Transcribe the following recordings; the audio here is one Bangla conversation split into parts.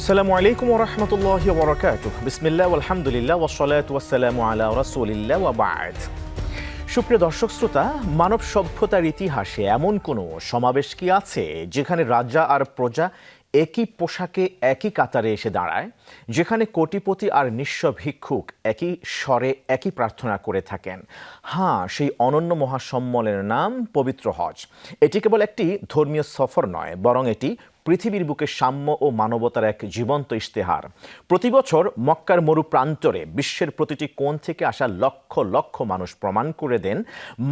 আসসালামু আলাইকুম ওয়া রাহমাতুল্লাহি ওয়া বারাকাতুহু। বিসমিল্লাহ ওয়াল হামদুলিল্লাহ ওয়াস সালাতু ওয়াস সালামু আলা রাসূলিল্লাহ ওয়া বা'দ। সুপ্রিয় দর্শক শ্রোতা, মানব সভ্যতার ইতিহাসে এমন কোনো সমাবেশ কি আছে যেখানে রাজা আর প্রজা একই পোশাকে একই কাতারে এসে দাঁড়ায়, যেখানে কোটিপতি আর নিঃস্ব ভিক্ষুক একই স্বরে একই প্রার্থনা করে থাকেন? হ্যাঁ, সেই অনন্য মহাসম্মেলনের নাম পবিত্র হজ। এটি কেবল একটি ধর্মীয় সফর নয়, বরং এটি পৃথিবীর বুকে সাম্য ও মানবতার এক জীবন্ত ইশতেহার। প্রতি বছর মক্কার মরু প্রান্তরে বিশ্বের প্রতিটি কোণ থেকে আসা লক্ষ লক্ষ মানুষ প্রমাণ করে দেন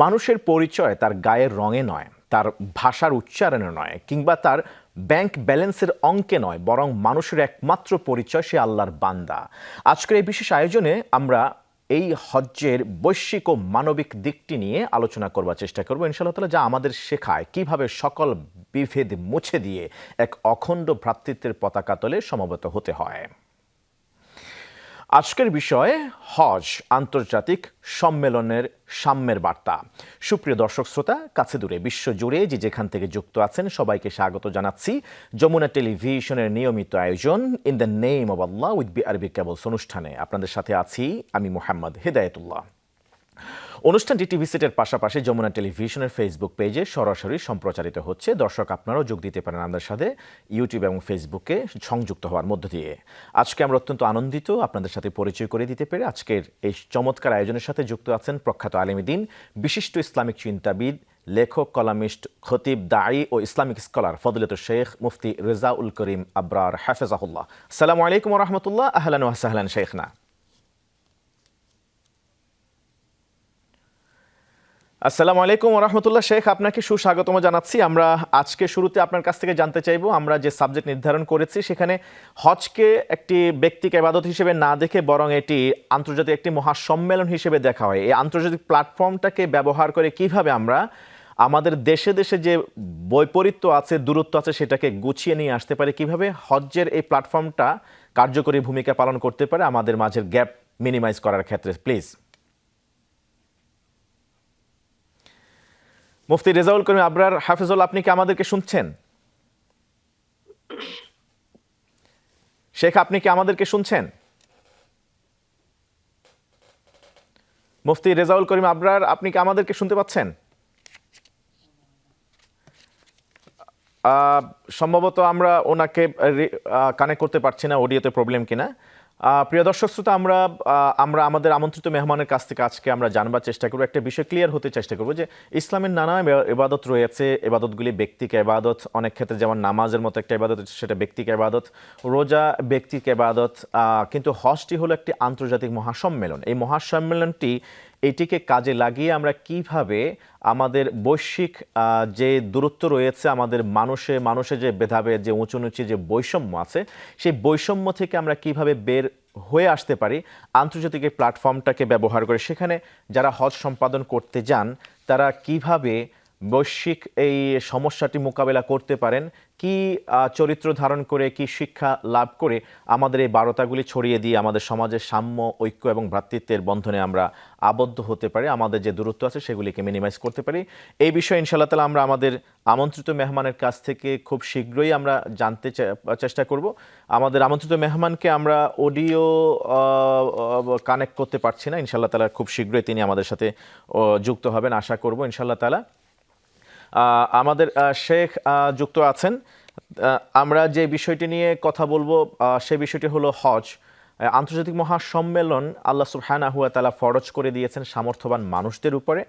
মানুষের পরিচয় তার গায়ের রঙে নয়, তার ভাষার উচ্চারণে নয়, কিংবা তার ব্যাংক ব্যালেন্সের অঙ্কে নয়, বরং মানুষের একমাত্র পরিচয় সে আল্লাহর বান্দা। আজকের এই বিশেষ আয়োজনে আমরা এই হজ্জের বৈশ্বিক ও মানবিক দিকটি নিয়ে আলোচনা করবার চেষ্টা করব ইনশাআল্লাহ তাআলা, যা আমাদের শেখায় কিভাবে সকল বিভেদ মুছে দিয়ে এক অখণ্ড ভ্রাতৃত্বের পতাকা তলে সমবেত হতে হয়। আজকের বিষয় হজ, আন্তর্জাতিক সম্মেলনের সাম্যের বার্তা। সুপ্রিয় দর্শক শ্রোতা, কাছে দূরে বিশ্ব জুড়ে যে যেখান থেকে যুক্ত আছেন সবাইকে স্বাগত জানাচ্ছি যমুনা টেলিভিশনের নিয়মিত আয়োজন in the name of Allah with BRB cables অনুষ্ঠানে। আপনাদের সাথে আছি আমি মোহাম্মদ হেদায়েতুল্লাহ। অনুষ্ঠানটি টিভি সেটের পাশাপাশি যমুনা টেলিভিশনের ফেসবুক পেজে সরাসরি সম্প্রচারিত হচ্ছে। দর্শক আপনারাও যোগ দিতে পারেন আমাদের সাথে ইউটিউব এবং ফেসবুকে সংযুক্ত হওয়ার মধ্য দিয়ে। আজকে আমরা অত্যন্ত আনন্দিত আপনাদের সাথে পরিচয় করে দিতে পেরে। আজকের এই চমৎকার আয়োজনের সাথে যুক্ত আছেন প্রখ্যাত আলেম দ্বীন, বিশিষ্ট ইসলামিক চিন্তাবিদ, লেখক, কলামিস্ট, খতিব, দাঈ ও ইসলামিক স্কলার ফজিলতুল শেখ মুফতি রেজাউল করিম আবরার হাফেজাহুল্লাহ। আসসালামু আলাইকুম ওয়া রাহমাতুল্লাহ। আহলান ওয়া সাহলান শেখনা। আসসালামু আলাইকুম ওয়া রাহমাতুল্লাহ। শেখ, আপনাকে সুস্বাগতম জানাচ্ছি। আমরা আজকে শুরুতে আপনার কাছ থেকে জানতে চাইবো, আমরা যে সাবজেক্ট নির্ধারণ করেছি সেখানে হজকে একটি ব্যক্তিক ইবাদত হিসেবে না দেখে বরং এটি আন্তর্জাতিক একটি মহাসম্মেলন হিসেবে দেখা হয়। এই আন্তর্জাতিক প্ল্যাটফর্মটাকে ব্যবহার করে কিভাবে আমরা আমাদের দেশে দেশে যে বৈপরীত্য আছে, দূরত্ব আছে, সেটাকে গুছিয়ে নিয়ে আসতে পারি, কিভাবে হজ্জের এই প্ল্যাটফর্মটা কার্যকরী ভূমিকা পালন করতে পারে আমাদের মাঝের গ্যাপ মিনিমাইজ করার ক্ষেত্রে। প্লিজ মুফতি রেজাউল করিম আবরার হাফেজুল্লাহ, আপনি কি আমাদেরকে শুনছেন? শেখ, আপনি কি আমাদেরকে শুনছেন? মুফতি রেজাউল করিম আবরার, আপনি কি আমাদেরকে শুনতে পাচ্ছেন? সম্ভবত আমরা ওনাকে কানেক্ট করতে পারছি না, অডিওতে প্রবলেম কিনা। প্রিয় দর্শক শ্রোতা, আমরা আমাদের আমন্ত্রিত মেহমানের কাছ থেকে আজকে আমরা জানবার চেষ্টা করব, একটা বিষয় ক্লিয়ার হতে চেষ্টা করব যে ইসলামের নানা ইবাদত রয়েছে। ইবাদতগুলি ব্যক্তিক ইবাদত, অনেক ক্ষেত্রে যেমন নামাজের মতো একটা ইবাদত, সেটা ব্যক্তিক ইবাদত, রোজা ব্যক্তিক ইবাদত, কিন্তু হজটি হলো একটি আন্তর্জাতিক মহাসম্মেলন। এই মহাসম্মেলনটি এটিকে কাজে লাগিয়ে আমরা কিভাবে আমাদের বৈশ্বিক যে দূরত্ব রয়েছে, আমাদের মানুষে যে ভেদাভেদ, যে উঁচু নিচু যে বৈষম্য আছে, সেই বৈষম্য থেকে আমরা কিভাবে বের হয়ে আসতে পারি আন্তর্জাতিক এই প্ল্যাটফর্মটাকে ব্যবহার করে। সেখানে যারা হজ সম্পাদন করতে যান তারা কিভাবে বৈশ্বিক এই সমস্যাটি মোকাবেলা করতে পারেন, কি চরিত্র ধারণ করে, কি শিক্ষা লাভ করে আমাদের এই বারতাগুলি ছড়িয়ে দিয়ে আমাদের সমাজের সাম্য, ঐক্য এবং ভ্রাতৃত্বের বন্ধনে আমরা আবদ্ধ হতে পারি, আমাদের যে দূরত্ব আছে সেগুলিকে মিনিমাইজ করতে পারি। এই বিষয়ে ইনশাআল্লাহ তাআলা আমরা আমাদের আমন্ত্রিত মেহমানের কাছ থেকে খুব শীঘ্রই আমরা জানতে চেষ্টা করব। আমাদের আমন্ত্রিত মেহমানকে আমরা অডিও কানেক্ট করতে পারছি না, ইনশাআল্লাহ তাআলা খুব শীঘ্রই তিনি আমাদের সাথে যুক্ত হবেন আশা করব ইনশাআল্লাহ তাআলা। আমাদের শেখ যুক্ত আছেন। আমরা যে বিষয়টি নিয়ে কথা বলবো সে বিষয়টি হলো হজ, আন্তর্জাতিক মহাসম্মেলন আল্লাহ সুবহানাহু ওয়া তাআলা ফরজ করে দিয়েছেন সামর্থ্যবান মানুষদের উপরে,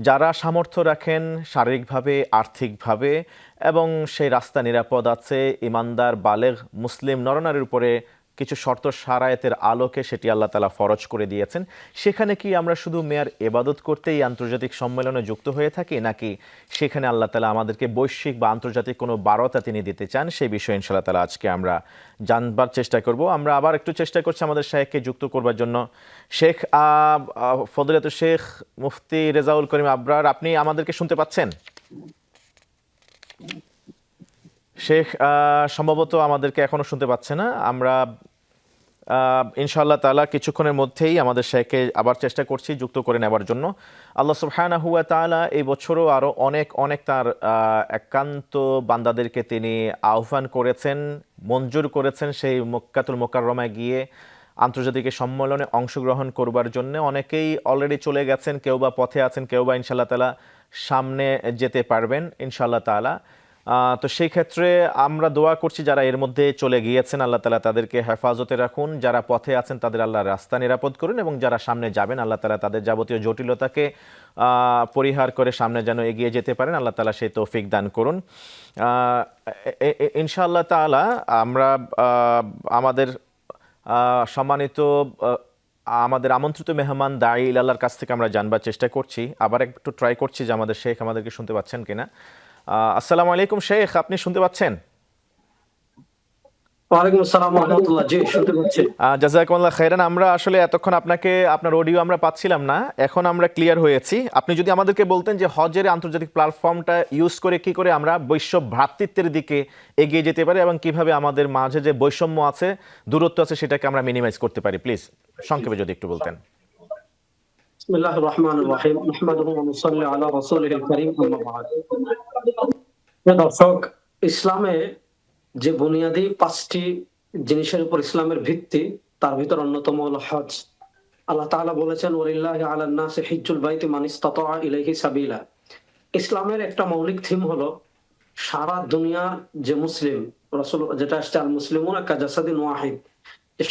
যারা সামর্থ্য রাখেন শারীরিকভাবে, আর্থিকভাবে, এবং সেই রাস্তা নিরাপদ আছে, ইমানদার বালেগ মুসলিম নরনারীর উপরে কিছু শর্ত শারায়েতের আলোকে সেটি আল্লাহ তাআলা ফরজ করে দিয়েছেন। সেখানে কি আমরা শুধু মেয়ার ইবাদত করতে এই আন্তর্জাতিক সম্মেলনে যুক্ত হয়ে থাকি, নাকি সেখানে আল্লাহ তাআলা আমাদেরকে বৈশ্বিক বা আন্তর্জাতিক কোনো বার্তা তিনি দিতে চান, সেই বিষয়ে ইনশাআল্লাহ তাআলা আজকে আমরা জানবার চেষ্টা করব। আমরা আবার একটু চেষ্টা করছি আমাদের শেখকে যুক্ত করবার জন্য। শেখ ফজিলাতুল শেখ মুফতি রেজাউল করিম আবরার, আপনি আমাদেরকে শুনতে পাচ্ছেন? শেখ সম্ভবত আমাদেরকে এখনো শুনতে পাচ্ছে না। আমরা ইনশাআল্লাহ তাআলা কিছুক্ষণের মধ্যেই আমাদের শেখকে আবার চেষ্টা করছি যুক্ত করে নেবার জন্য। আল্লাহ সুবহানাহু ওয়া তাআলা এই বছরও আরও অনেক অনেক তার একান্ত বান্দাদেরকে তিনি আহ্বান করেছেন, মঞ্জুর করেছেন সেই মক্কাতুল মুকাররমায় গিয়ে আন্তর্জাতিক সম্মেলনে অংশগ্রহণ করবার জন্য। অনেকেই অলরেডি চলে গেছেন, কেউ বা পথে আছেন, কেউ বা ইনশাআল্লাহ তাআলা সামনে যেতে পারবেন ইনশাআল্লাহ তাআলা। তো সেই ক্ষেত্রে আমরা দোয়া করছি যারা এর মধ্যে চলে গিয়েছেন আল্লাহ তাআলা তাদেরকে হেফাজতে রাখুন, যারা পথে আছেন তাদের আল্লাহ রাস্তা নিরাপদ করুন, এবং যারা সামনে যাবেন আল্লাহ তাআলা তাদের যাবতীয় জটিলতাকে পরিহার করে সামনে যেন এগিয়ে যেতে পারেন, আল্লাহ তাআলা সেই তৌফিক দান করুন ইনশাআল্লাহ তাআলা। আমরা আমাদের সম্মানিত আমাদের আমন্ত্রিত মেহমান দাঈ ইলাল্লাহর কাছ থেকে আমরা জানবার চেষ্টা করছি, আবার একটু ট্রাই করছি যে আমাদের শেখ আমাদেরকে শুনতে পাচ্ছেন কিনা। আসসালামু আলাইকুম শেখ, আপনি শুনতে পাচ্ছেন? ওয়ালাইকুম আসসালাম ওয়া রাহমাতুল্লাহ, জি শুনতে পাচ্ছি। জাযাকুমুল্লাহ খাইরান। আমরা আসলে এতক্ষণ আপনাকে আপনার অডিও আমরা পাচ্ছিলাম না, এখন আমরা ক্লিয়ার হয়েছি। আপনি যদি আমাদেরকে বলতেন যে হজের আন্তর্জাতিক প্ল্যাটফর্মটা ইউজ করে কি করে আমরা বৈশ্ব ভ্রাতৃত্বের দিকে এগিয়ে যেতে পারি এবং কিভাবে আমাদের মাঝে যে বৈষম্য আছে, দূরত্ব আছে, সেটাকে আমরা মিনিমাইজ করতে পারি, প্লিজ সংক্ষেপে যদি একটু বলতেন। বিসমিল্লাহির রহমানির রহিম, নাহমাদুহু ওয়া নুসাল্লি আলা রাসূলিল কারীম, আম্মা বা'দ। দর্শক, ইসলামে যে বুনিয়াদি 5টি জিনিসের উপর ইসলামের ভিত্তি, তার ভিতর অন্যতম হলো হজ। আল্লাহ তাআলা বলেছেন, ওয়ালিল্লাহি আলান নাসি হিজ্জুল বাইতি মান ইসতাতা ইলাইহি সাবিলা। ইসলামের একটা মৌলিক থিম হলো সারা দুনিয়ার যে মুসলিম, রাসূল যেটা আসছে আল মুসলিমুনা কাজাসাদিন ওয়াহিদ,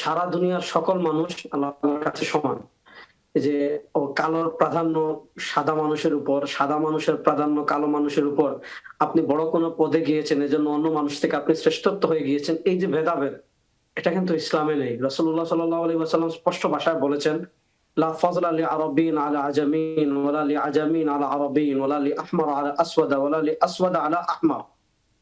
সারা দুনিয়ার সকল মানুষ আল্লাহর কাছে সমান। যে কালোর প্রাধান্য সাদা মানুষের উপর, সাদা মানুষের প্রাধান্য কালো মানুষের উপর, আপনি বড় কোনো পদে গিয়েছেন এজন্য অন্য মানুষ থেকে আপনি শ্রেষ্ঠত্ব হয়ে গিয়েছেন, এই যে ভেদাভেদ, এটা কিন্তু ইসলামে নেই। রাসূলুল্লাহ সাল্লাল্লাহু আলাইহি ওয়াসাল্লাম স্পষ্ট ভাষায় বলেছেন, লা ফাযলা লি আরাবিয়্যিন আলা আজামিন ওয়ালা লি আজামিন আলা আরাবিয়্যিন ওয়ালা লি আহমার আলা আসওয়াদা ওয়ালা লি আসওয়াদা আলা আহমার।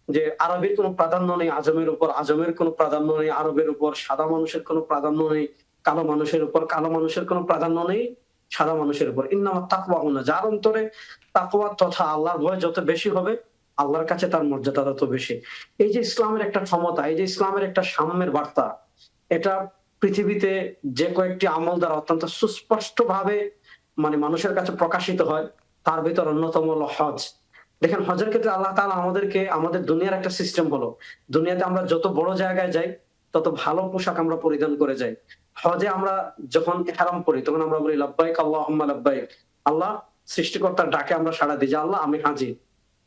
যে আরবের কোনো প্রাধান্য নেই আজমের উপর, আজমের কোনো প্রাধান্য নেই আরবের উপর, সাদা মানুষের কোনো প্রাধান্য নেই কালো মানুষের উপর, কালো মানুষের কোনো প্রাধান্য নেই সাদা মানুষের উপর। ইন্নামাত তাকওয়া হুনা, যার অন্তরে তাকওয়া তথা আল্লাহর ভয় যত বেশি হবে, আল্লাহর কাছে তার মর্যাদা তত বেশি। এই যে ইসলামের একটা ক্ষমতা, এই যে ইসলামের একটা সাম্যের বার্তা, এটা পৃথিবীতে যে কয়েকটি আমল দ্বারা অত্যন্ত সুস্পষ্ট ভাবে মানুষের কাছে প্রকাশিত হয়, তার ভিতর অন্যতম হলো হজ। দেখেন, হজের ক্ষেত্রে আল্লাহ তাআলা আমাদেরকে, আমাদের দুনিয়ার একটা সিস্টেম হলো, দুনিয়াতে আমরা যত বড় জায়গায় যাই তত ভালো পোশাক আমরা পরিধান করে যাই। হজে আমরা যখন ইহরাম পরি তখন আমরা বলি লাব্বাইক আল্লাহুম্মা লাব্বাইক, আল্লাহ সৃষ্টিকর্তার ডাকে আমরা সাড়া দিই যে আল্লাহ আমি হাজি।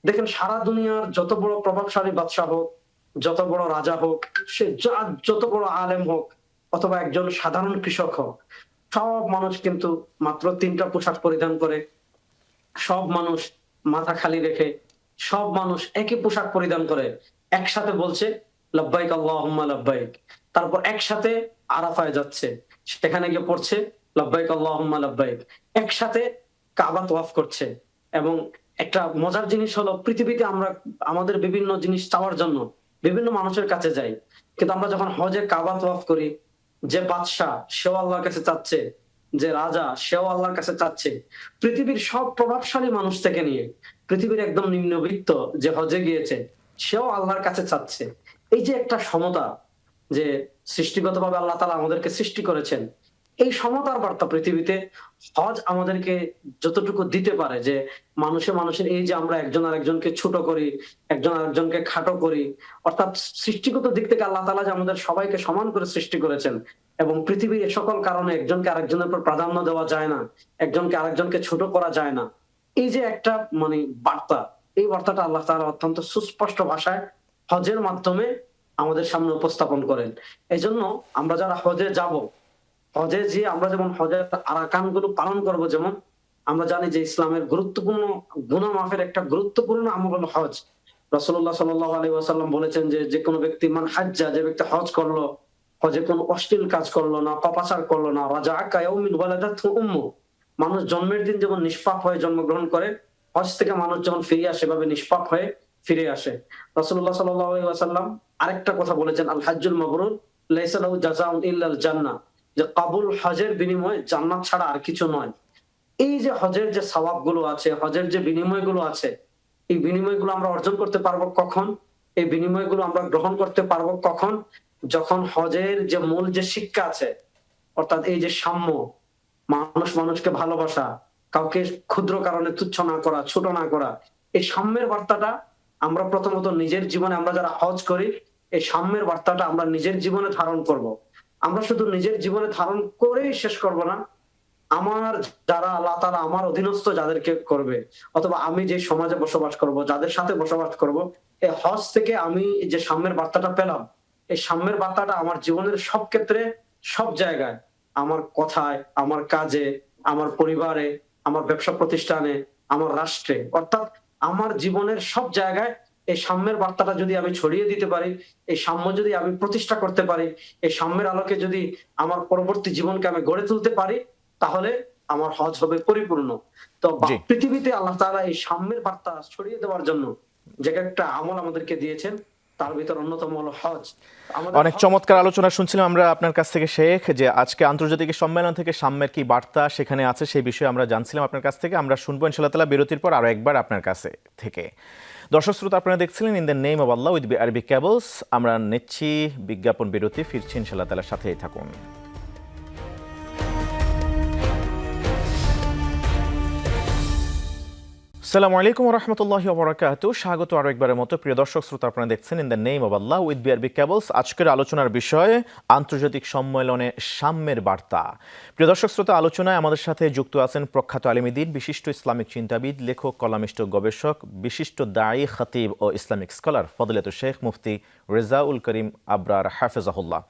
দেখেন, সারা দুনিয়ার যত বড় প্রভাবশালী বাদশা হোক, যত বড় রাজা হোক, সে যত বড় আলেম হোক, অথবা একজন সাধারণ কৃষক হোক, সব মানুষ কিন্তু মাত্র 3টা পোশাক পরিধান করে। সব মানুষ মাথা খালি রেখে, সব মানুষ একই পোশাক পরিধান করে, একসাথে বলছে লাব্বাইক আল্লাহুম্মা লাব্বাইক। তারপর একসাথে আরাফায় যাচ্ছে, সেখানে গিয়ে পড়ছে লাব্বাইক আল্লাহুম্মা লাব্বাইক। একসাথে কাবা তওয়াফ করছে। এবং একটা মজার জিনিস হলো, পৃথিবীতে আমরা আমাদের বিভিন্ন জিনিস চাওয়ার জন্য বিভিন্ন মানুষের কাছে যাই, কিন্তু আমরা যখন হজে কাবা তওয়াফ করি, যে বাদশা সেও আল্লাহর কাছে চাচ্ছে, যে রাজা সেও আল্লাহর কাছে চাচ্ছে, পৃথিবীর সব প্রভাবশালী মানুষ থেকে নিয়ে পৃথিবীর একদম নিম্নবিত্ত যে হজে গিয়েছে সেও আল্লাহর কাছে চাচ্ছে। এই যে একটা সমতা, যে সৃষ্টিগতভাবে আল্লাহ তাআলা আমাদেরকে সৃষ্টি করেছেন, এই সমতার বার্তা পৃথিবীতে হজ আমাদেরকে যতটুকু দিতে পারে, যে মানুষের এই যে আমরা একজন আরেকজনকে ছোট করি, একজন আরেকজনকে খাটো করি, অর্থাৎ সৃষ্টিগত দিক থেকে আল্লাহ তাআলা যে আমাদের সবাইকে সমান করে সৃষ্টি করেছেন, এবং পৃথিবীর এ সকল কারণে একজনকে আরেকজনের উপর প্রাধান্য দেওয়া যায় না, একজনকে আরেকজনকে ছোট করা যায় না, এই যে একটা বার্তা, এই বার্তাটা আল্লাহ তাআলা অত্যন্ত সুস্পষ্ট ভাষায় হজের মাধ্যমে আমাদের সামনে উপস্থাপন করেন। এজন্য আমরা যারা হজে যাব, হজে যে আমরা যেমন হজের আরাকান গুলো পালন করব, যেমন আমরা জানি যে ইসলামের গুরুত্বপূর্ণ গুনাহ মাফের একটা গুরুত্বপূর্ণ আমল হলো হজ। রাসূলুল্লাহ সাল্লাল্লাহু আলাইহি ওয়াসাল্লাম বলেছেন যে যে কোনো ব্যক্তি মান হাজ্জা, যে ব্যক্তি হজ করলো, হজে কোনো অশ্লীল কাজ করলো না, পাপাচার করলো না, রাজাআকা ইয়াউমিন ওয়ালাদাতহু উম্মু, মানুষ জন্মের দিন যেমন নিষ্পাপ হয়ে জন্মগ্রহণ করে, হজ থেকে মানুষ যখন ফিরে আসে এভাবে নিষ্পাপ হয়ে ফিরে আসে। রাসূলুল্লাহ সাল্লাল্লাহু আলাইহি ওয়াসাল্লাম আরেকটা কথা বলেছেন, আল হাজ্জুল মাবরুর লাইসা লাহু জাযাউন ইল্লাল জান্নাহ, যে কাবুল হজের বিনিময়ে জান্নাত ছাড়া আর কিছু নয়। এই যে হজের যে সওয়াব গুলো আছে, হজের যে বিনিময় গুলো আছে, এই বিনিময় গুলো আমরা অর্জন করতে পারবো কখন, এই বিনিময় গুলো আমরা গ্রহণ করতে পারবো কখন, যখন হজের যে মূল যে শিক্ষা আছে, অর্থাৎ এই যে সাম্য, মানুষ মানুষকে ভালোবাসা, কাউকে ক্ষুদ্র কারণে তুচ্ছ না করা, ছোট না করা, এই সাম্যের বার্তাটা আমরা প্রথমত নিজের জীবনে, আমরা যারা হজ করি, এই সাম্যের বার্তাটা আমরা নিজের জীবনে ধারণ করব। আমরা শুধু নিজের জীবনে ধারণ করেই শেষ করব না, আমার যারা আল্লাহ তাআলা আমার অধীনস্থ যাদেরকে করবে, অথবা আমি যে সমাজে বসবাস করব, যাদের সাথে বসবাস করব, এই হজ থেকে আমি যে সাম্যের বার্তাটা পেলাম, এই সাম্যের বার্তাটা আমার জীবনের সব ক্ষেত্রে, সব জায়গায়, আমার কথায়, আমার কাজে, আমার পরিবারে, আমার ব্যবসা প্রতিষ্ঠানে, আমার রাষ্ট্রে, অর্থাৎ আমার জীবনের সব জায়গায় এই সাম্যের বার্তাটা যদি আমি ছড়িয়ে দিতে পারি, এই সাম্য যদি আমি প্রতিষ্ঠা করতে পারি, এই সাম্যের আলোকে যদি আমার পরবর্তী জীবনকে আমি গড়ে তুলতে পারি, তাহলে আমার হজ হবে পরিপূর্ণ। তো জি, পৃথিবীতে আল্লাহ তাআলা এই সাম্যের বার্তা ছড়িয়ে দেওয়ার জন্য যে একটা আমল আমাদেরকে দিয়েছেন, তার ভিতর অন্যতম হলো হজ। আমাদের অনেক হজ, চমৎকার আলোচনা শুনছিলাম আমরা আপনার কাছ থেকে শেখ, যে আজকে আন্তর্জাতিক সম্মেলন থেকে সাম্যের কি বার্তা সেখানে আছে সেই বিষয়ে আমরা জানছিলাম আপনার কাছ থেকে। আমরা শুনবো ইনশাআল্লাহ তাআলা বিরতির পর আরো একবার আপনার কাছে থেকে। দর্শক শ্রোতা, আপনারা দেখছিলেন in the name of Allah with আরবি কেবলস। আমরা নিচ্ছি বিজ্ঞাপন বিরতি, ফিরছি ইনশাআল্লাহ তাআলা, সাথেই থাকুন। আসসালামু আলাইকুম রহমতুল্লাহি ওবরাকাতু। স্বাগত আরো একবারের মতো প্রিয় দর্শক শ্রোতা, আপনারা দেখছেন in the name of Allah with BRB cables. আজকের আলোচনার বিষয় আন্তর্জাতিক সম্মেলনে সাম্যের বার্তা। প্রিয় দর্শক শ্রোতা, আলোচনায় আমাদের সাথে যুক্ত আছেন প্রখ্যাত আলেমীদ্বীন, বিশিষ্ট ইসলামিক চিন্তাবিদ, লেখক, কলামিস্ট, গবেষক, বিশিষ্ট দায়ী, খতিব ও ইসলামিক স্কলার ফজলাতুল শেখ মুফতি রেজাউল করিম আবরার হাফেজাহুল্লাহ।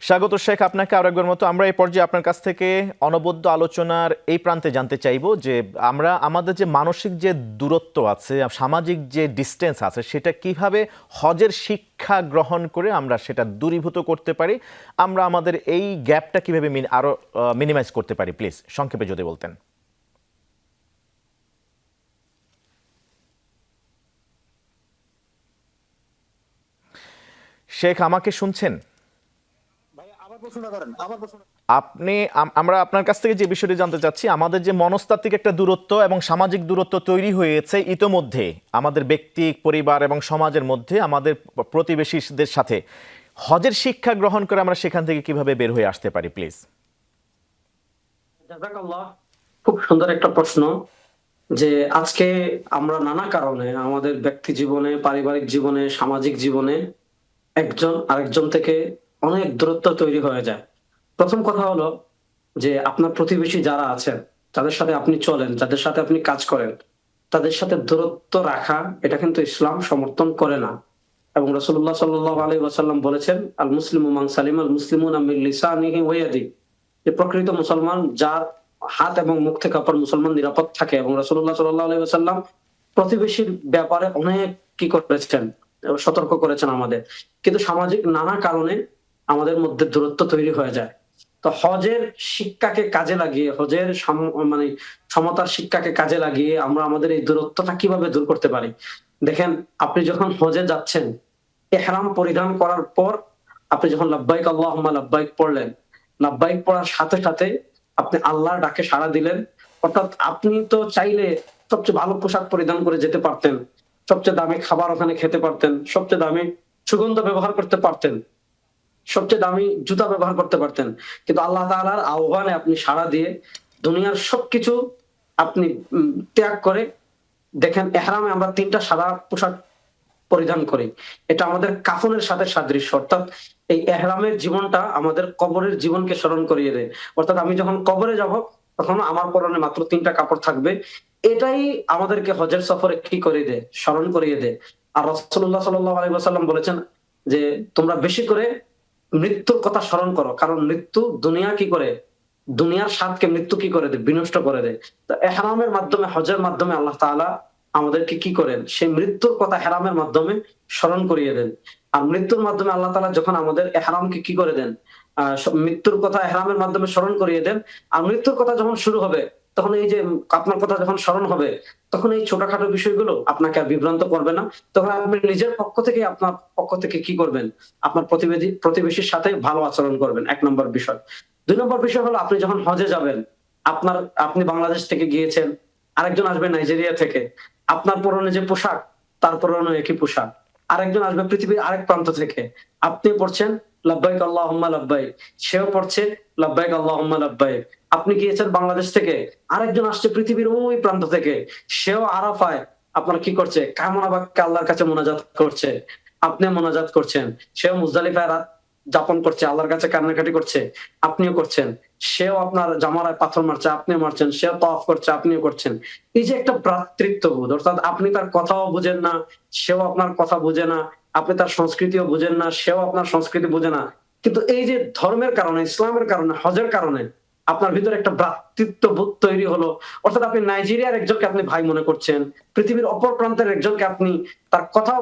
স্বাগত শেখ আপনাকে আরো একবার মতো। আমরা এই পর্যায়ে আপনার কাছ থেকে অনবদ্য আলোচনার এই প্রান্তে জানতে চাইব যে আমরা আমাদের যে মানসিক যে দূরত্ব আছে, সামাজিক যে ডিস্টেন্স আছে, সেটা কিভাবে হজের শিক্ষা গ্রহণ করে আমরা সেটা দূরীভূত করতে পারি, আমরা আমাদের এই গ্যাপটা কিভাবে আরো মিনিমাইজ করতে পারি, প্লিজ সংক্ষেপে যদি বলতেন। শেখ আমাকে শুনছেন? আমরা আপনার কাছ থেকে যে বিষয়টি জানতে চাচ্ছি, আমাদের যে মনস্তাত্ত্বিক একটা দূরত্ব এবং সামাজিক দূরত্ব তৈরি হয়েছে ইতোমধ্যে আমাদের ব্যক্তি, পরিবার এবং সমাজের মধ্যে, আমাদের প্রতিবেশীদের সাথে, হজের শিক্ষা গ্রহণ করে আমরা সেখান থেকে কিভাবে বের হয়ে আসতে পারি, প্লিজ। জাযাকাল্লাহ, খুব সুন্দর একটা প্রশ্ন। যে আজকে আমরা নানা কারণে আমাদের ব্যক্তি জীবনে, পারিবারিক জীবনে, সামাজিক জীবনে একজন আরেকজন থেকে অনেক দূরত্ব তৈরি হয়ে যায়। প্রথম কথা হলো যে আপনার প্রতিবেশী যারা আছেন, যাদের সাথে আপনি চলেন, যাদের সাথে আপনি কাজ করেন, তাদের সাথে দূরত্ব রাখা, এটা কিন্তু ইসলাম সমর্থন করে না। এবং রাসূলুল্লাহ সাল্লাল্লাহু আলাইহি ওয়াসাল্লাম বলেছেন, আল মুসলিমু মান সালিমাল মুসলিমুনা মিন লিসানিহি ওয়া ইয়াদিহি, যে প্রকৃত মুসলমান যার হাত এবং মুখ থেকে অপর মুসলমান নিরাপদ থাকে। এবং রাসূলুল্লাহ সাল্লাল্লাহু আলাইহি ওয়াসাল্লাম প্রতিবেশীর ব্যাপারে অনেক কি করেছেন, সতর্ক করেছেন আমাদের। কিন্তু সামাজিক নানা কারণে আমাদের মধ্যে দূরত্ব তৈরি হয়ে যায়। তো হজের শিক্ষাকে কাজে লাগিয়ে, হজের মানে সমতার শিক্ষাকে কাজে লাগিয়ে আমরা আমাদের এই দূরত্বটা কিভাবে দূর করতে পারি। দেখেন, আপনি যখন হজে যাচ্ছেন, ইহরাম পরিধান করার পর আপনি যখন লাব্বাইক আল্লাহুম্মা লাব্বাইক পড়লেন, লাব্বাইক পড়ার সাথে সাথে আপনি আল্লাহর ডাকে সাড়া দিলেন। অর্থাৎ আপনি তো চাইলে সবচেয়ে ভালো পোশাক পরিধান করে যেতে পারতেন, সবচেয়ে দামি খাবার ওখানে খেতে পারতেন, সবচেয়ে দামি সুগন্ধ ব্যবহার করতে পারতেন, সবচেয়ে দামি জুতা ব্যবহার করতে পারতেন। কিন্তু আল্লাহ তাআলার আহ্বানে আপনি সাড়া দিয়ে দুনিয়ার সবকিছু আপনি ত্যাগ করে, দেখেন ইহরামে আমরা ৩টা সাদা পোশাক পরিধান করি। এটা আমাদের কাফনের সাথে সাদৃশ্য। অর্থাৎ এই ইহরামের জীবনটা আমাদের কবরের জীবনকে স্মরণ করিয়ে দেয়। অর্থাৎ আমি যখন কবরে যাব, তখন আমার পরনে মাত্র ৩টা কাপড় থাকবে। এটাই আমাদেরকে হজের সফরে কি করে দেয়, স্মরণ করিয়ে দেয়। আর রাসূলুল্লাহ সাল্লাল্লাহু আলাইহি ওয়াসাল্লাম বলেছেন যে তোমরা বেশি করে মৃত্যুর কথা স্মরণ করো, কারণ মৃত্যু দুনিয়া কি করে, দুনিয়ার স্বাদকে মৃত্যু কি করে দেয়, বিনষ্ট করে দেয়। তো ইহরামের মাধ্যমে, হজের মাধ্যমে আল্লাহ তাআলা আমাদেরকে কি করেন, সেই মৃত্যুর কথা ইহরামের মাধ্যমে স্মরণ করিয়ে দেন। আর মৃত্যুর মাধ্যমে আল্লাহ তাআলা যখন আমাদের ইহরামকে কি করে দেন, মৃত্যুর কথা ইহরামের মাধ্যমে স্মরণ করিয়ে দেন। আর মৃত্যুর কথা যখন শুরু হবে, তখন এই যে আপনার কথা যখন স্মরণ হবে, তখন এই ছোটখাটো বিষয়গুলো আপনাকে আর বিভ্রান্ত করবে না। তখন আপনি নিজের পক্ষ থেকে, আপনার পক্ষ থেকে কি করবেন, আপনার প্রতিবেশীর সাথে ভালো আচরণ করবেন, ১ নম্বর বিষয়। ২ নম্বর বিষয় হলো, আপনি যখন হজে যাবেন, আপনি বাংলাদেশ থেকে গিয়েছেন, আরেকজন আসবে নাইজেরিয়া থেকে, আপনার পরনে যে পোশাক, তার পরনে একই পোশাক। আরেকজন আসবে পৃথিবীর আরেক প্রান্ত থেকে, আপনি পড়ছেন লাব্বাইক আল্লাহুম্মা লাব্বাইক, সেও পড়ছে লাব্বাইক আল্লাহুম্মা লাব্বাইক। আপনি গিয়েছেন বাংলাদেশ থেকে, আরেকজন আসছে পৃথিবীর ওই প্রান্ত থেকে, সেও আরাফায় আপনার কি করছে, কামনা বাক্যে আল্লাহর কাছে মোনাজাত করছে, আপনি মোনাজাত করছেন। সেও মুজদালিফায় রাত যাপন করছে, আল্লাহর কাছে কান্নাকাটি করছে, আপনিও করছেন। সেও আপনার জামারায় পাথর মারছে, আপনিও মারছেন। সেও তওয়াফ করছে, আপনিও করছেন। এই যে একটা ভ্রাতৃত্ববোধ, অর্থাৎ আপনি তার কথাও বুঝেন না, সেও আপনার কথা বুঝে না, আপনি তার সংস্কৃতিও বুঝেন না, সেও আপনার সংস্কৃতি বুঝে না। কিন্তু এই যে ধর্মের কারণে, ইসলামের কারণে, হজের কারণে আপনার ভিতরে একটা ভ্রাতৃত্ববোধ তৈরি হলো। অর্থাৎ আপনি নাইজেরিয়ার একজনকে আপনি ভাই মনে করছেন, পৃথিবীর অপর প্রান্তের একজনকে আপনি তার কথাও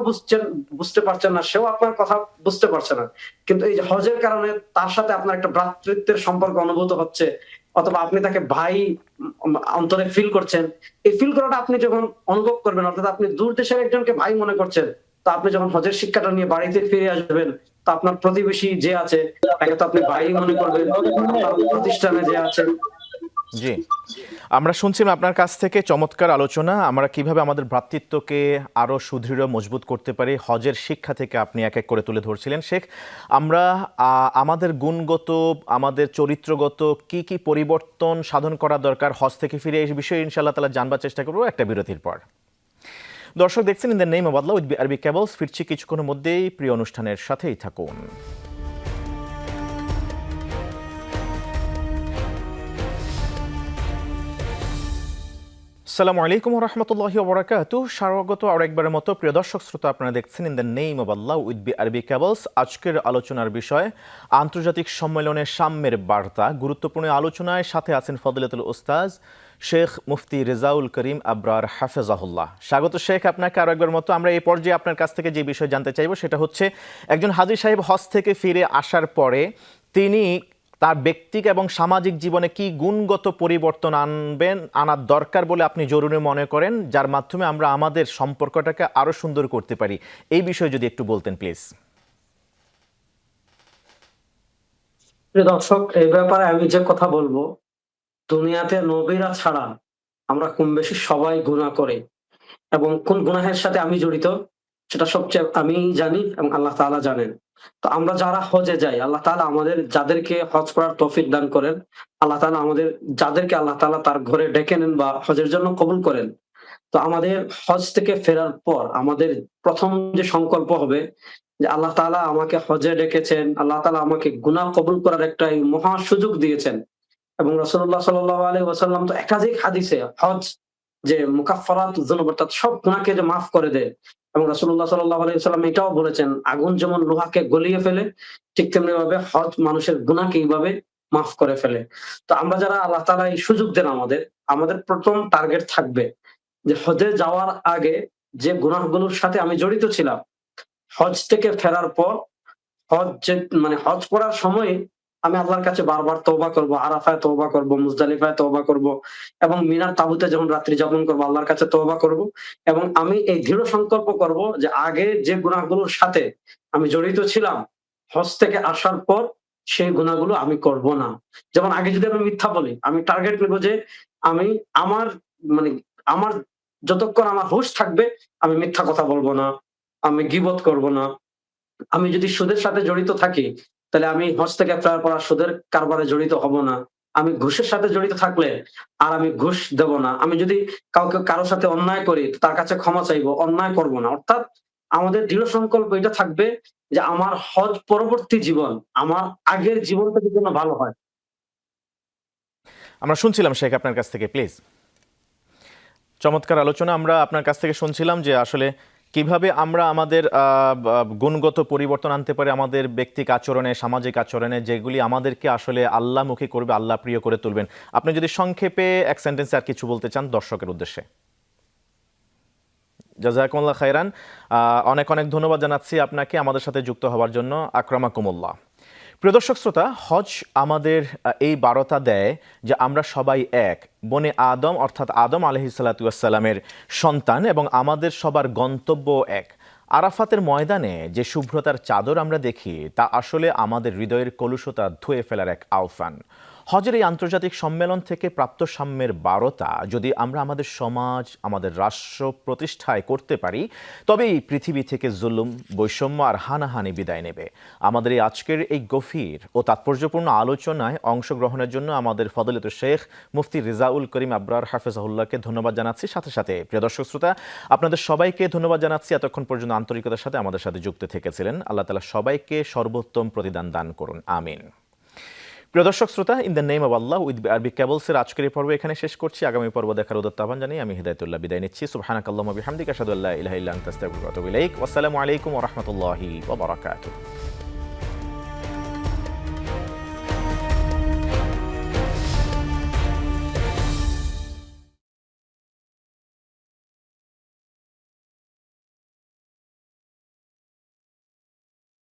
বুঝতে পারছেন না, সেও আপনার কথা বুঝতে পারছে না। কিন্তু এই যে হজের কারণে তার সাথে আপনার একটা ভ্রাতৃত্বের সম্পর্ক অনুভূত হচ্ছে, অথবা আপনি তাকে ভাই অন্তরে ফিল করছেন। এই ফিল করাটা আপনি যখন অনুভব করবেন, অর্থাৎ আপনি দূর দেশের একজনকে ভাই মনে করছেন, তো আপনি যখন হজের শিক্ষাটা নিয়ে বাড়িতে ফিরে আসবেন, তো আপনার প্রতিবেশী যে আছে তাকে তো আপনি ভাই মনে করবেন, আপনার প্রতিষ্ঠানে যে আছে। জি, আমরা শুনছিলাম আপনার কাছ থেকে চমৎকার আলোচনা, আমরা কিভাবে আমাদের ভ্রাতৃত্বকে আরও সুদৃঢ় মজবুত করতে পারি হজের শিক্ষা থেকে আপনি এক এক করে তুলে ধরছিলেন। শেখ, আমরা আমাদের গুণগত, আমাদের চরিত্রগত কি কি পরিবর্তন সাধন করা দরকার হজ থেকে ফিরে, এই বিষয়ে ইনশাআল্লাহ তাআলা জানবার চেষ্টা করবো একটা বিরতির পর। দর্শক দেখছেন in the name of Allah with আরবি কেবলস, ফিরছি কিছুক্ষণের মধ্যেই, প্রিয় অনুষ্ঠানের সাথেই থাকুন। আসসালামু আলাইকুম ওয়া রাহমাতুল্লাহি ওয়া বারাকাতুহু। স্বাগত আর একবারের মতো প্রিয় দর্শক শ্রোতা, আপনারা দেখছেন in the name of Allah with আরবি কেবলস। আজকের আলোচনার বিষয় আন্তর্জাতিক সম্মেলনের সাম্যের বার্তা। গুরুত্বপূর্ণ আলোচনায় সাথে আছেন ফজিলাতুল উস্তাজ শেখ মুফতি রেজাউল করিম আবরার হাফেজাহুল্লাহ। স্বাগত শেখ আপনাকে আরো একবার মতো। আমরা এই পর্যায়ে আপনার কাছ থেকে যে বিষয় জানতে চাইবো সেটা হচ্ছে, একজন হাজী সাহেব হজ থেকে ফিরে আসার পরে তিনি তার ব্যক্তিক এবং সামাজিক জীবনে কি গুণগত পরিবর্তন আনার দরকার বলে আপনি জরুরি মনে করেন, যার মাধ্যমে আমরা আমাদের সম্পর্কটাকে আরো সুন্দর করতে পারি, এই বিষয়ে যদি একটু বলতেন প্লিজ। দর্শক, এই ব্যাপারে আমি যে কথা বলবো, দুনিয়াতে নবীরা ছাড়া আমরা কম বেশি সবাই গুনাহ করি, এবং কোন গুনাহের সাথে আমি জড়িত সেটা সবচেয়ে আমি জানি এবং আল্লাহ তাআলা জানেন। তো আমরা যারা হজে যাই, আল্লাহ তাআলা আমাদের যাদেরকে হজ করার তৌফিক দান করেন, আল্লাহ তাআলা আমাদের যাদেরকে আল্লাহ তাআলা তার ঘরে ডেকে নেন বা হজের জন্য কবুল করেন, তো আমাদের হজ থেকে ফেরার পর আমাদের প্রথম যে সংকল্প হবে যে আল্লাহ তাআলা আমাকে হজে ডেকেছেন, আল্লাহ তাআলা আমাকে গুনাহ কবুল করার একটা এই মহা সুযোগ দিয়েছেন। এবং রাসূলুল্লাহ সাল্লাল্লাহু আলাইহি ওয়াসাল্লাম তো একাধিক হাদিসে হজ যে মুকাফফারাতুয যুনুব, অর্থাৎ সব গুনাহকে যে মাফ করে দেয়, এবং রাসূলুল্লাহ সাল্লাল্লাহু আলাইহি ওয়াসাল্লাম এটাও বলেছেন, আগুন যেমন লোহাকে গলিয়ে ফেলে, ঠিক তেমনি ভাবে হজ মানুষের গুনাহকে এইভাবে মাফ করে ফেলে। তো আমরা যারা আল্লাহ তাআলা এই সুযোগ দেন আমাদের, আমাদের প্রথম টার্গেট থাকবে যে হজে যাওয়ার আগে যে গুনাহগুলোর সাথে আমি জড়িত ছিলাম, হজ থেকে ফেরার পর হজ করার সময় আমি আল্লাহর কাছে বারবার তওবা করব, আরাফায় তওবা করব, মুজদালিফায় তওবা করব, এবং মিনার তাঁবুতে যখন রাত্রি যাপন করব আল্লাহর কাছে তওবা করব। এবং আমি এই দৃঢ় সংকল্প করব যে আগে যে গুনাহগুলোর সাথে আমি জড়িত ছিলাম, হজ থেকে আসার পর সেই গুনাহগুলো আমি করব না। যেমন আগে যদি আমি মিথ্যা বলি, আমি টার্গেট নেব যে আমি আমার মানে আমার যতক্ষণ আমার হুঁশ থাকবে আমি মিথ্যা কথা বলব না, আমি গীবত করব না। আমি যদি সুদের সাথে জড়িত থাকি, তাহলে আমি হজ থেকে ফেরার পর আর সুদের কারবারে জড়িত হব না। আমি ঘুষের সাথে জড়িত থাকলে আর আমি ঘুষ দেব না। আমি যদি কারো সাথে অন্যায় করি, তার কাছে ক্ষমা চাইবো, অন্যায় করব না। অর্থাৎ আমাদের দৃঢ় সংকল্প এটা থাকবে যে আমার হজ পরবর্তী জীবন আমার আগের জীবনটা যেন ভালো হয়। আমরা শুনছিলাম শেখ আপনার কাছ থেকে, প্লিজ। চমৎকার আলোচনা আমরা আপনার কাছ থেকে শুনছিলাম যে আসলে কিভাবে আমরা আমাদের গুণগত পরিবর্তন আনতে পারি আমাদের ব্যক্তিক আচরণে, সামাজিক আচরণে, যেগুলি আমাদেরকে আসলে আল্লাহমুখী করবে, আল্লাহ প্রিয় করে তুলবেন। আপনি যদি সংক্ষেপে এক সেন্টেন্সে আর কিছু বলতে চান দর্শকের উদ্দেশ্যে। জাযাকুমুল্লাহ খাইরান। অনেক অনেক ধন্যবাদ জানাচ্ছি আপনাকে আমাদের সাথে যুক্ত হওয়ার জন্য। আকরামাকুমুল্লাহ। প্রিয় দর্শক শ্রোতা, হজ আমাদের এই বার্তা দেয় যে আমরা সবাই এক, বনে আদম অর্থাৎ আদম আলাইহিসসালাতু ওয়াসসালামের সন্তান, এবং আমাদের সবার গন্তব্য এক। আরাফাতের ময়দানে যে শুভ্রতার চাদর আমরা দেখি তা আসলে আমাদের হৃদয়ের কলুষতা ধুয়ে ফেলার এক আহ্বান। হজের এই আন্তর্জাতিক সম্মেলন থেকে প্রাপ্ত সাম্যের বারতা যদি আমরা আমাদের সমাজ, আমাদের রাষ্ট্র প্রতিষ্ঠায় করতে পারি, তবেই পৃথিবী থেকে জুলুম, বৈষম্য আর হানাহানি বিদায় নেবে। আমাদের এই আজকের এই গভীর ও তাৎপর্যপূর্ণ আলোচনায় অংশগ্রহণের জন্য আমাদের ফজলিলতুল শেখ মুফতি রিজাউল করিম আবরার হাফেজাহুল্লাহকে ধন্যবাদ জানাচ্ছি। সাথে সাথে প্রিয় দর্শক শ্রোতা, আপনাদের সবাইকে ধন্যবাদ জানাচ্ছি এতক্ষণ পর্যন্ত আন্তরিকতার সাথে আমাদের সাথে যুক্ত থেকেছিলেন। আল্লাহ তাআলা সবাইকে সর্বোত্তম প্রতিদান দান করুন, আমিন। প্রিয় দর্শক শ্রোতা, in the name of Allah with আরবি কেবলসের আজকের এই পর্ব এখানে শেষ করছি। আগামী পর্ব দেখার উদ্যত আহ্বান জানিয়ে আমি হিদায়াতুল্লাহ বিদায় নিচ্ছি। সুবহানাকাল্লাহুম্মা বিহামদিকা আশহাদু আল্লা ইলাহা ইল্লা আনতা আস্তাগফিরুকা ওয়া আতুবু ইলাইক। ওয়াসসালামু আলাইকুম ওয়া রাহমাতুল্লাহি ওয়া বারাকাতুহু।